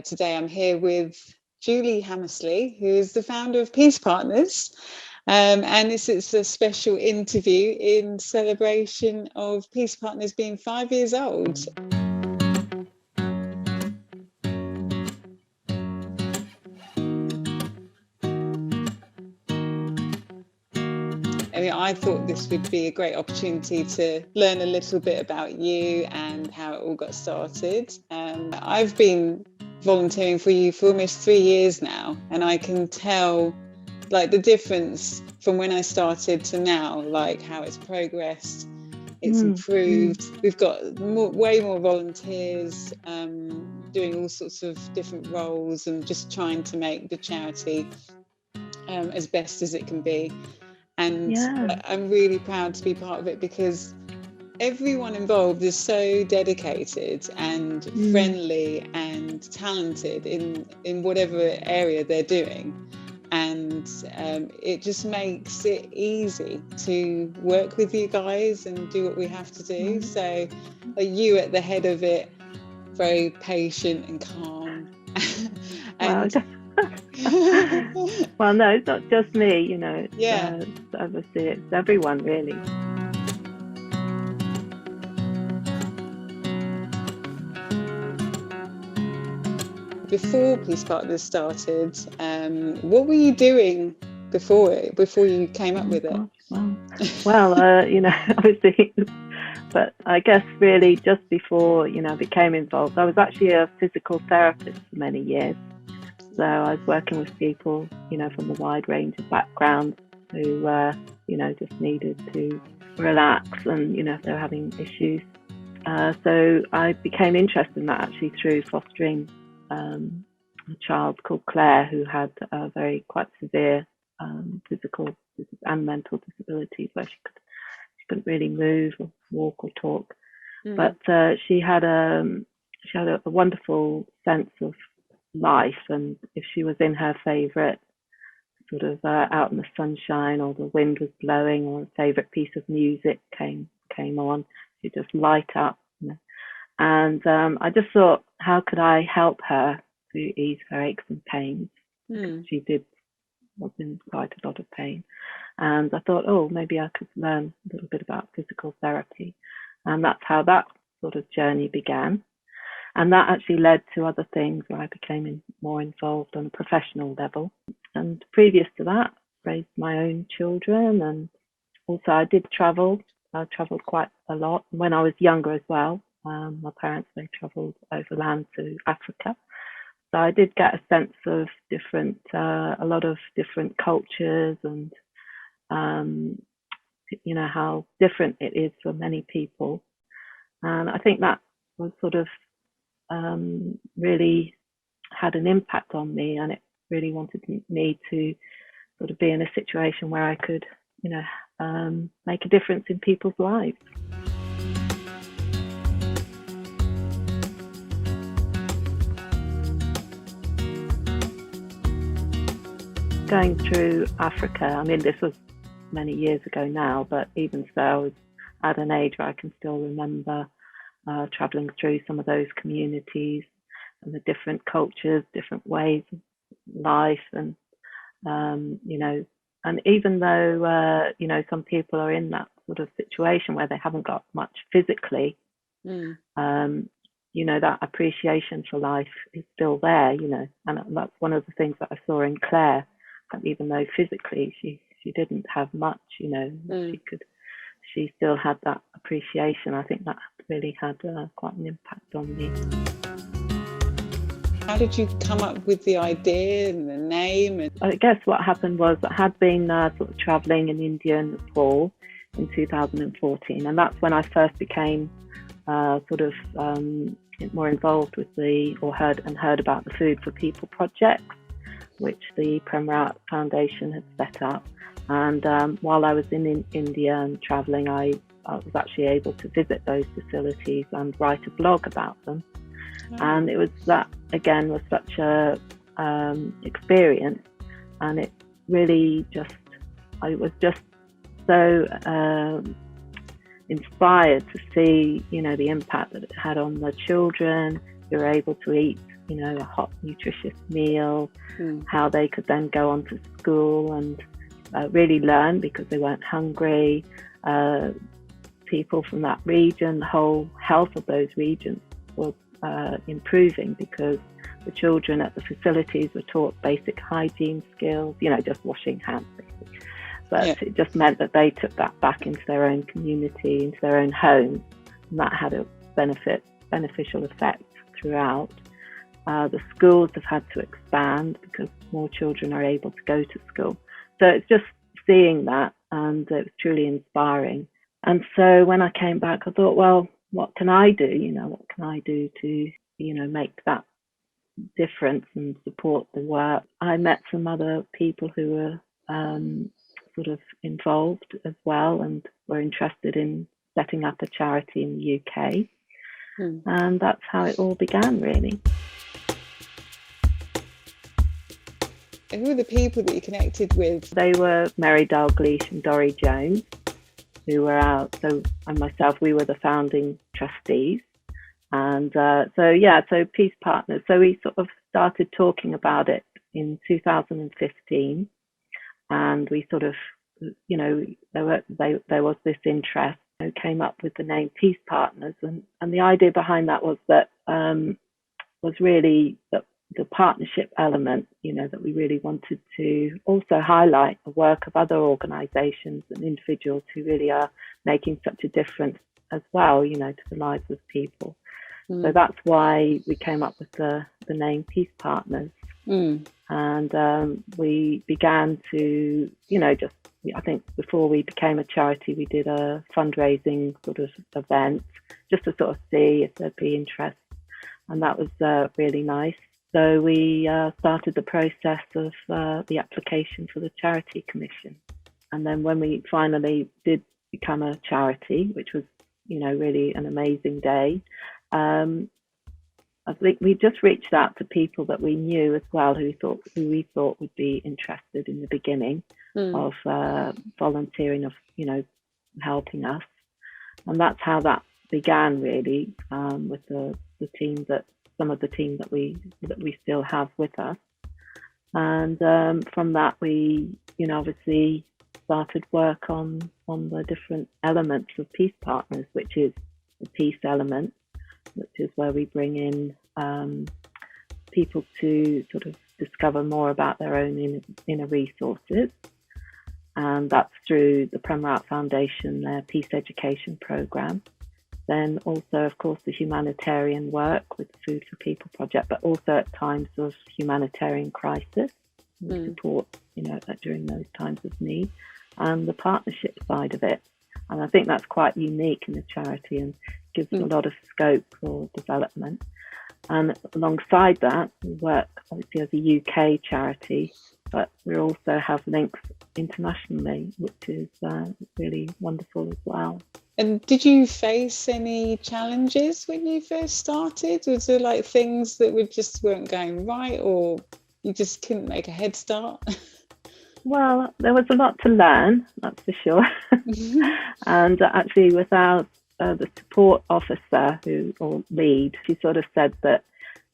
Today I'm here with Juli Hammersley, who is the founder of Peace Partners. And this is a special interview in celebration of Peace Partners being 5 years old. I thought this would be a great opportunity to learn a little bit about you and how it all got started. I've been volunteering for you for almost 3 years now, and I can tell like the difference from when I started to now, like how it's progressed, it's improved. We've got way more volunteers doing all sorts of different roles and just trying to make the charity as best as it can be. And I'm really proud to be part of it because everyone involved is so dedicated and friendly and talented in whatever area they're doing. And it just makes it easy to work with you guys and do what we have to do. So you at the head of it, very patient and calm. Well, no, it's not just me, obviously it's everyone really. Before Peace Partners started, what were you doing before you came up with it? Well, obviously, but I guess really just before, I became involved, I was actually a physical therapist for many years. So I was working with people, from a wide range of backgrounds who, just needed to relax and, if they were having issues. So I became interested in that actually through fostering a child called Claire who had very quite severe physical and mental disabilities where she couldn't really move or walk or talk. But she had a wonderful sense of life, and if she was in her favourite sort of out in the sunshine or the wind was blowing or a favourite piece of music came on, she'd just light up, and I just thought, how could I help her to ease her aches and pains? Because she was in quite a lot of pain, and I thought, maybe I could learn a little bit about physical therapy, and that's how that sort of journey began. And that actually led to other things where I became more involved on a professional level. And previous to that, raised my own children. And also I did travel. I travelled quite a lot. When I was younger as well, my parents, they travelled overland to Africa. So I did get a sense of a lot of different cultures and, how different it is for many people. And I think that was sort of really had an impact on me, and it really wanted me to sort of be in a situation where I could, make a difference in people's lives. Going through Africa, this was many years ago now, but even so, I was at an age where I can still remember traveling through some of those communities and the different cultures, different ways of life, and and even though some people are in that sort of situation where they haven't got much physically, that appreciation for life is still there, and that's one of the things that I saw in Claire. And even though physically she didn't have much, she still had that appreciation. I think that really had quite an impact on me. How did you come up with the idea and the name? I guess what happened was I had been sort of travelling in India and Nepal in 2014, and that's when I first became more involved with heard about the Food for People project, which the Premrat Foundation had set up. And while I was in India and travelling, I was actually able to visit those facilities and write a blog about them. And it was that, again, was such a experience, and it really I was just so inspired to see, the impact that it had on the children who were able to eat a hot, nutritious meal, how they could then go on to school and really learn because they weren't hungry. People from that region, the whole health of those regions was improving because the children at the facilities were taught basic hygiene skills, just washing hands basically. But it just meant that they took that back into their own community, into their own home, and that had a beneficial effect throughout. The schools have had to expand because more children are able to go to school. So it's just seeing that, and it was truly inspiring. And so when I came back, I thought, well, what can I do? What can I do to, make that difference and support the work? I met some other people who were sort of involved as well and were interested in setting up a charity in the UK. And that's how it all began, really. Who were the people that you connected with? They were Mary Dalgleish and Dorrie Jones, who were and myself, we were the founding trustees. And so Peace Partners. So we sort of started talking about it in 2015. And we sort of, there was this interest. Came up with the name Peace Partners, and the idea behind that was that was really the partnership element, that we really wanted to also highlight the work of other organisations and individuals who really are making such a difference as well, to the lives of people. So that's why we came up with the name Peace Partners. And we began to, I think before we became a charity, we did a fundraising sort of event just to sort of see if there'd be interest. And that was really nice. So we started the process of the application for the Charity Commission. And then when we finally did become a charity, which was, really an amazing day, I think we just reached out to people that we knew as well, who we thought would be interested in the beginning of volunteering, of helping us, and that's how that began really, with the team some of the team that we still have with us, and from that we obviously started work on the different elements of Peace Partners, which is the peace element, which is where we bring in people to sort of discover more about their own inner resources. And that's through the Premrat Foundation, their Peace Education Programme. Then also, of course, the humanitarian work with the Food for People project, but also at times of humanitarian crisis, we support, during those times of need, and the partnership side of it. And I think that's quite unique in the charity and gives a lot of scope for development. And alongside that, we work obviously as a UK charity, but we also have links internationally, which is really wonderful as well. And did you face any challenges when you first started? Was there like things that weren't going right, or you just couldn't make a head start? Well, there was a lot to learn, that's for sure. And actually, without the support officer or lead, she sort of said that,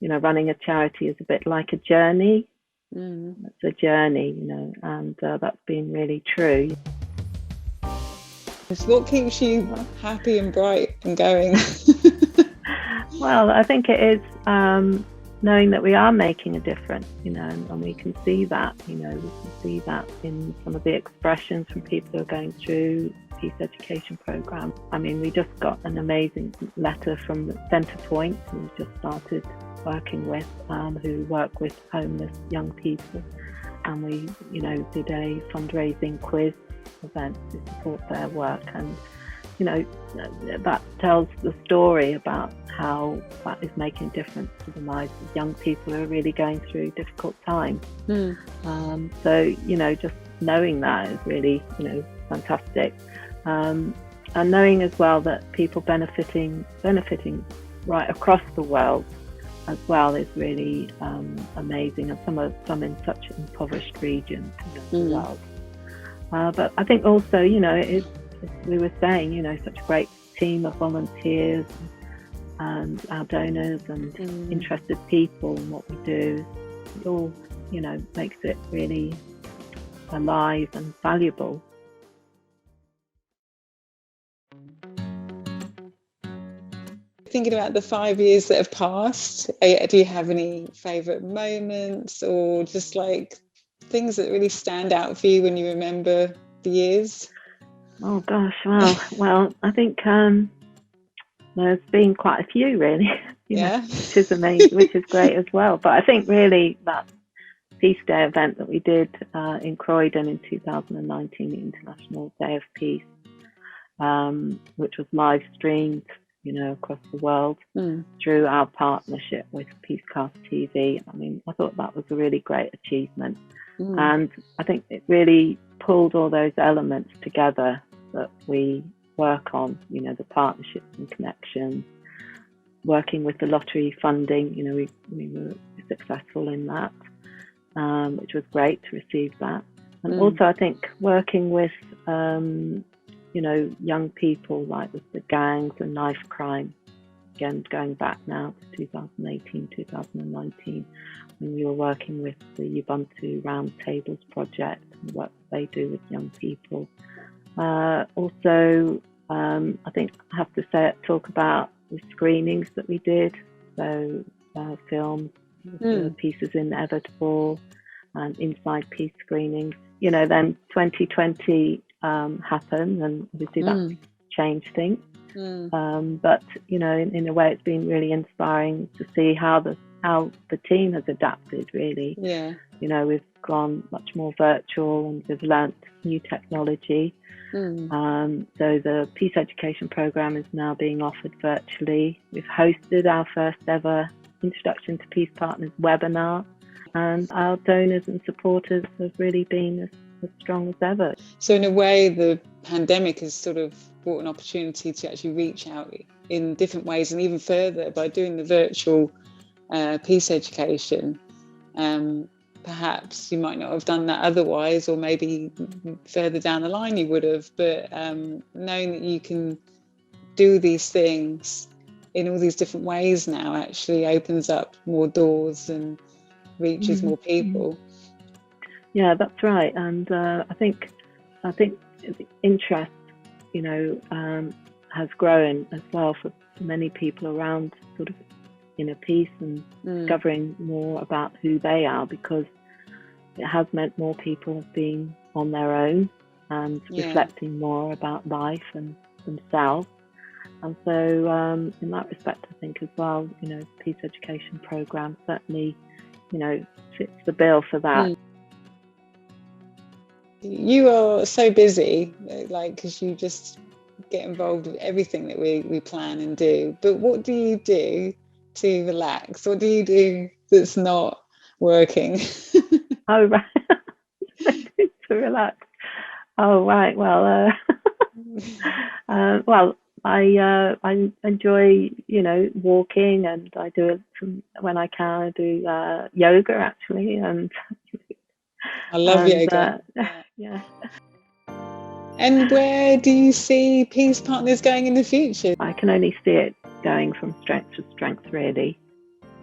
running a charity is a bit like a journey. It's a journey, and that's been really true. So what keeps you happy and bright and going? Well, I think it is knowing that we are making a difference, and we can see that, we can see that in some of the expressions from people who are going through Peace Education Programme. I mean, we just got an amazing letter from the Centre Point, who we've just started working with, who work with homeless young people. And we, did a fundraising quiz event to support their work. And, that tells the story about how that is making a difference to the lives of young people who are really going through difficult times. So, just knowing that is really, fantastic. And knowing as well that people benefiting right across the world as well is really amazing, and some in such impoverished regions of the world. But I think also, it is, as we were saying, such a great team of volunteers, and our donors and interested people in what we do. It all, makes it really alive and valuable. Thinking about the 5 years that have passed, do you have any favourite moments or just like things that really stand out for you when you remember the years? Oh gosh, well, I think there's been quite a few really, which is amazing, which is great as well. But I think really that Peace Day event that we did in Croydon in 2019, the International Day of Peace, which was live streamed, across the world through our partnership with Peacecast TV. I mean, I thought that was a really great achievement. And I think it really pulled all those elements together that we work on, the partnerships and connections, working with the lottery funding. We were successful in that, which was great to receive that. And also I think working with young people, like with the gangs and knife crime, again going back now to 2018, 2019, when we were working with the Ubuntu Roundtables project and the work that they do with young people. Also, I think I have to talk about the screenings that we did. So films, Pieces Inevitable and Inside Peace screenings. Then 2020 happened, and obviously that changed things. But in a way, it's been really inspiring to see how the team has adapted. Really, we've gone much more virtual, and we've learnt new technology. So the Peace Education Programme is now being offered virtually. We've hosted our first ever Introduction to Peace Partners webinar, and our donors and supporters have really been as strong as ever. So in a way, the pandemic has sort of brought an opportunity to actually reach out in different ways and even further by doing the virtual peace education. Perhaps you might not have done that otherwise, or maybe further down the line you would have, but knowing that you can do these things in all these different ways now actually opens up more doors and reaches more people. Yeah, that's right. And I think the interest, has grown as well for many people around sort of inner peace and discovering more about who they are, because it has meant more people have been on their own and reflecting more about life and themselves. And so in that respect, I think as well, Peace Education Programme certainly, fits the bill for that. You are so busy, because you just get involved with everything that we plan and do. But what do you do to relax? What do you do that's not working? Oh, right. To relax. Oh, right. Well, I enjoy, walking, and I do when I can. I do yoga actually, and I love yoga. Yeah. And where do you see Peace Partners going in the future? I can only see it going from strength to strength, really.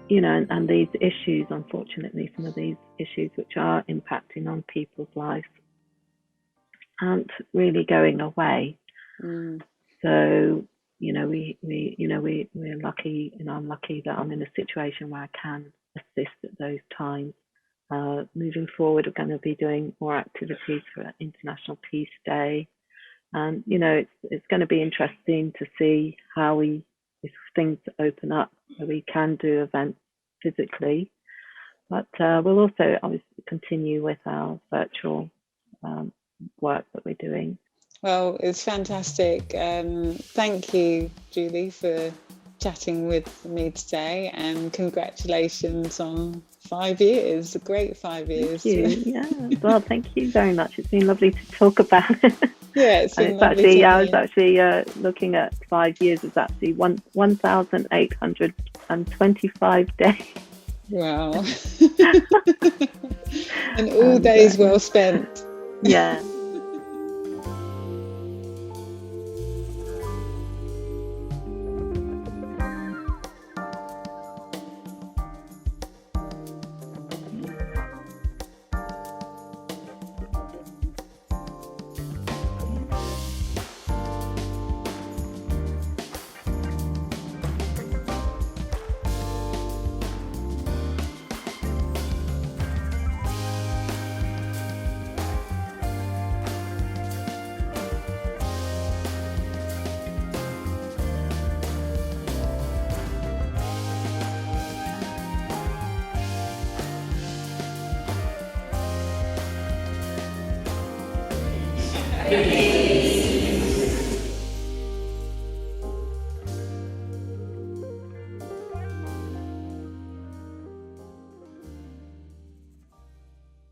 And these issues, unfortunately, some of these issues which are impacting on people's lives aren't really going away. So, we're lucky, I'm lucky that I'm in a situation where I can assist at those times. Moving forward, we're going to be doing more activities for International Peace Day. And, it's going to be interesting to see how if things open up, we can do events physically. But we'll also obviously continue with our virtual work that we're doing. Well, it's fantastic. Thank you, Julie, for chatting with me today, and congratulations on 5 years. A great 5 years. Thank you. Yeah. Well, thank you very much. It's been lovely to talk about it. Yeah, it's been lovely. I was actually looking at 5 years. It's actually 1,825 days. Wow. And all days well spent. Yeah.